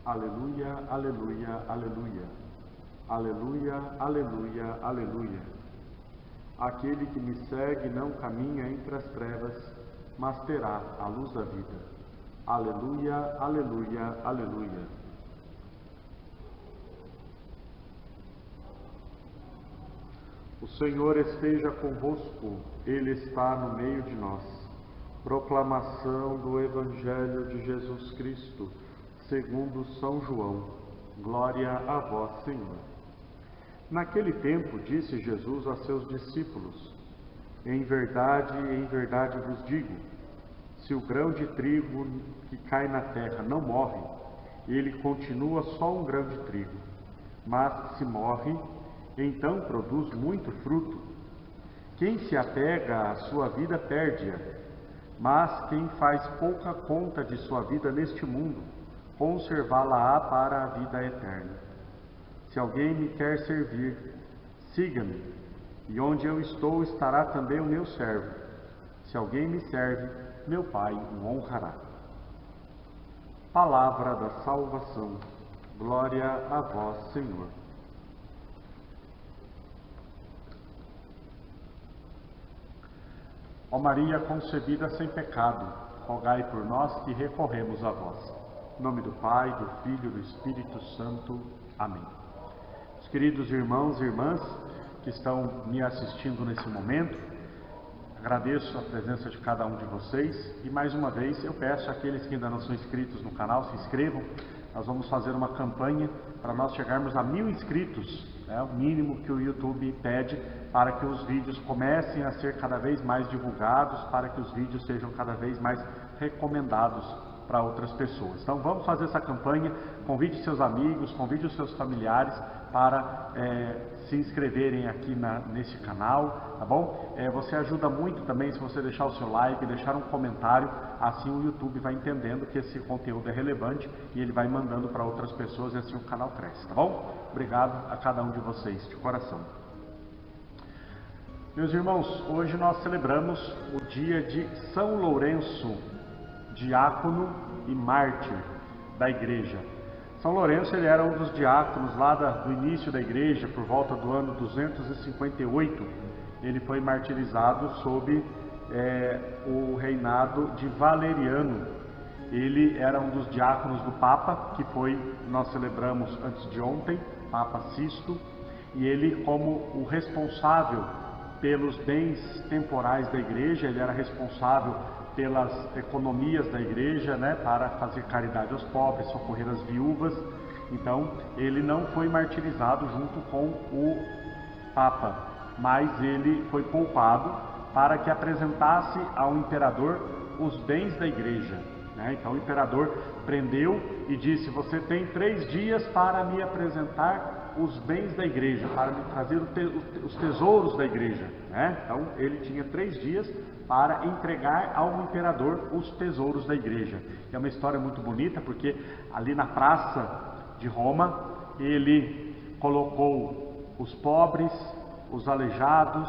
Aleluia, aleluia, aleluia. Aleluia, aleluia, aleluia. Aquele que me segue não caminha entre as trevas, mas terá a luz da vida. Aleluia, aleluia, aleluia. O Senhor esteja convosco, Ele está no meio de nós. Proclamação do Evangelho de Jesus Cristo, segundo São João. Glória a vós, Senhor. Naquele tempo, disse Jesus a seus discípulos: em verdade vos digo, se o grão de trigo que cai na terra não morre, ele continua só um grão de trigo. Mas se morre, então produz muito fruto. Quem se apega à sua vida perde-a, mas quem faz pouca conta de sua vida neste mundo, conservá-la-á para a vida eterna. Se alguém me quer servir, siga-me, e onde eu estou estará também o meu servo. Se alguém me serve, meu Pai o honrará. Palavra da salvação. Glória a vós, Senhor. Ó Maria concebida sem pecado, rogai por nós que recorremos a vós. Em nome do Pai, do Filho e do Espírito Santo. Amém. Os queridos irmãos e irmãs que estão me assistindo nesse momento, agradeço a presença de cada um de vocês e mais uma vez eu peço àqueles que ainda não são inscritos no canal, se inscrevam. Nós vamos fazer uma campanha para nós chegarmos a 1000 inscritos, o mínimo que o YouTube pede, para que os vídeos comecem a ser cada vez mais divulgados, para que os vídeos sejam cada vez mais recomendados para outras pessoas. Então vamos fazer essa campanha, convide seus amigos, convide os seus familiares para se inscreverem aqui nesse canal, tá bom? Você ajuda muito também se você deixar o seu like, deixar um comentário, assim o YouTube vai entendendo que esse conteúdo é relevante e ele vai mandando para outras pessoas e assim o canal cresce, tá bom? Obrigado a cada um de vocês, de coração. Meus irmãos, hoje nós celebramos o dia de São Lourenço, diácono e mártir da Igreja. São Lourenço ele era um dos diáconos lá do início da Igreja, por volta do ano 258. Ele foi martirizado sob o reinado de Valeriano. Ele era um dos diáconos do Papa, nós celebramos antes de ontem, Papa Sisto, e ele, como o responsável pelos bens temporais da Igreja, ele era responsável pelas economias da Igreja, para fazer caridade aos pobres, socorrer as viúvas. Então, ele não foi martirizado junto com o Papa, mas ele foi poupado para que apresentasse ao imperador os bens da Igreja. Então, o imperador prendeu e disse: você tem 3 dias para me apresentar os bens da Igreja, para me trazer os tesouros da Igreja. Então, ele tinha 3 dias para entregar ao imperador os tesouros da Igreja. É uma história muito bonita, porque ali na praça de Roma, ele colocou os pobres, os aleijados,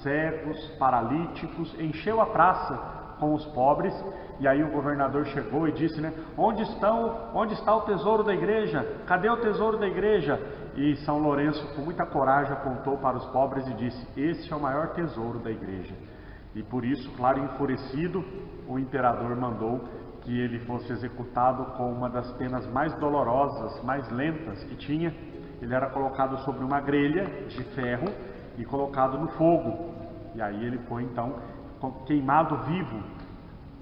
cegos, paralíticos, encheu a praça com os pobres, e aí o governador chegou e disse, onde está o tesouro da Igreja? Cadê o tesouro da Igreja? E São Lourenço, com muita coragem, apontou para os pobres e disse: esse é o maior tesouro da Igreja. E por isso, claro, enfurecido, o imperador mandou que ele fosse executado com uma das penas mais dolorosas, mais lentas que tinha. Ele era colocado sobre uma grelha de ferro e colocado no fogo. E aí ele foi então queimado vivo.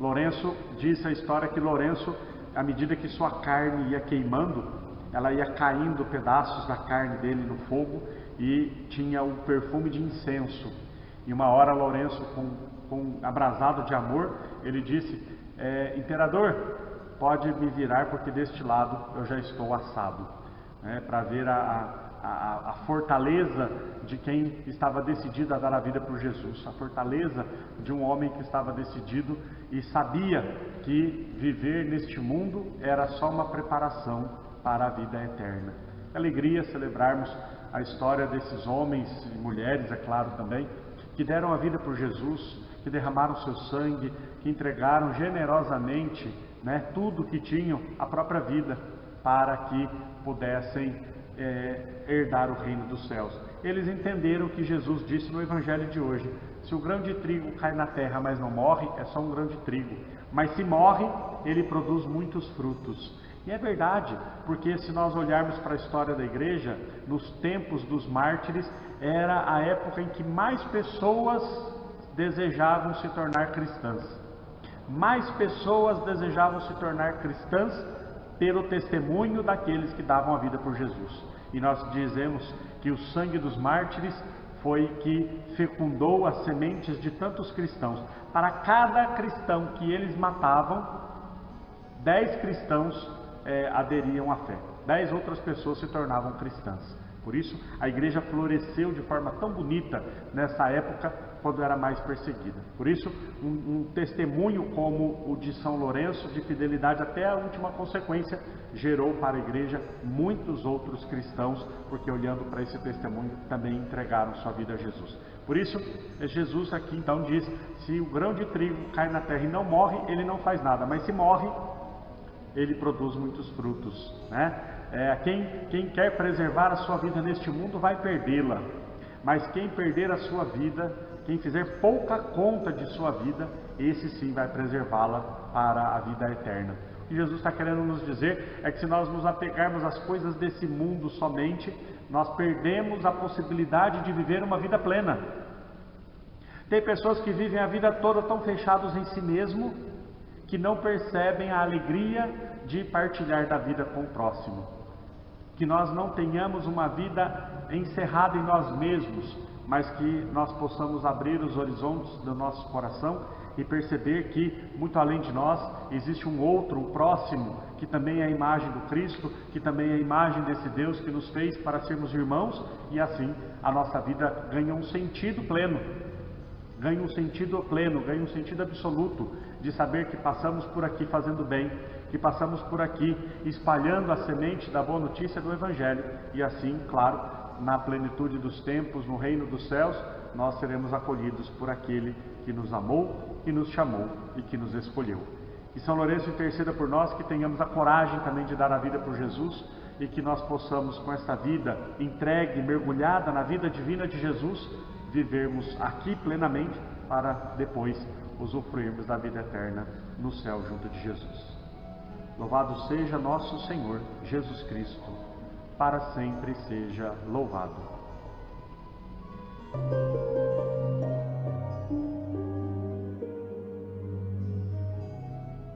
Lourenço, disse a história que Lourenço, à medida que sua carne ia queimando, ela ia caindo pedaços da carne dele no fogo e tinha o perfume de incenso. E uma hora Lourenço, abrasado de amor, ele disse: imperador, pode me virar porque deste lado eu já estou assado. Para ver a fortaleza de quem estava decidido a dar a vida por Jesus, a fortaleza de um homem que estava decidido e sabia que viver neste mundo era só uma preparação para a vida eterna. Que alegria celebrarmos a história desses homens e mulheres, é claro também, que deram a vida por Jesus, que derramaram seu sangue, que entregaram generosamente tudo que tinham, a própria vida, para que pudessem herdar o reino dos céus. Eles entenderam o que Jesus disse no Evangelho de hoje: se o grão de trigo cai na terra, mas não morre, é só um grão de trigo. Mas se morre, ele produz muitos frutos. E é verdade, porque se nós olharmos para a história da igreja, nos tempos dos mártires, era a época em que mais pessoas desejavam se tornar cristãs. Mais pessoas desejavam se tornar cristãs pelo testemunho daqueles que davam a vida por Jesus. E nós dizemos que o sangue dos mártires foi que fecundou as sementes de tantos cristãos. Para cada cristão que eles matavam, 10 cristãos aderiam à fé. 10 outras pessoas se tornavam cristãs. Por isso, a igreja floresceu de forma tão bonita nessa época, quando era mais perseguida. Por isso, um testemunho como o de São Lourenço, de fidelidade até a última consequência, gerou para a igreja muitos outros cristãos, porque olhando para esse testemunho, também entregaram sua vida a Jesus. Por isso, Jesus aqui então diz: se o grão de trigo cai na terra e não morre, ele não faz nada, mas se morre, ele produz muitos frutos, né? Quem quer preservar a sua vida neste mundo vai perdê-la, mas quem perder a sua vida, quem fizer pouca conta de sua vida, esse sim vai preservá-la para a vida eterna. O que Jesus está querendo nos dizer é que se nós nos apegarmos às coisas desse mundo somente, nós perdemos a possibilidade de viver uma vida plena. Tem pessoas que vivem a vida toda tão fechados em si mesmo, que não percebem a alegria de partilhar da vida com o próximo. Que nós não tenhamos uma vida encerrada em nós mesmos, mas que nós possamos abrir os horizontes do nosso coração e perceber que, muito além de nós, existe um outro, um próximo, que também é a imagem do Cristo, que também é a imagem desse Deus que nos fez para sermos irmãos, e assim a nossa vida ganha um sentido pleno. Ganha um sentido pleno, ganha um sentido absoluto de saber que passamos por aqui fazendo bem, que passamos por aqui espalhando a semente da boa notícia do Evangelho, e assim, claro, na plenitude dos tempos, no reino dos céus, nós seremos acolhidos por aquele que nos amou, que nos chamou e que nos escolheu. Que São Lourenço interceda por nós, que tenhamos a coragem também de dar a vida por Jesus, e que nós possamos, com esta vida entregue, mergulhada na vida divina de Jesus, vivermos aqui plenamente para depois usufruirmos da vida eterna no céu junto de Jesus. Louvado seja nosso Senhor Jesus Cristo, para sempre seja louvado.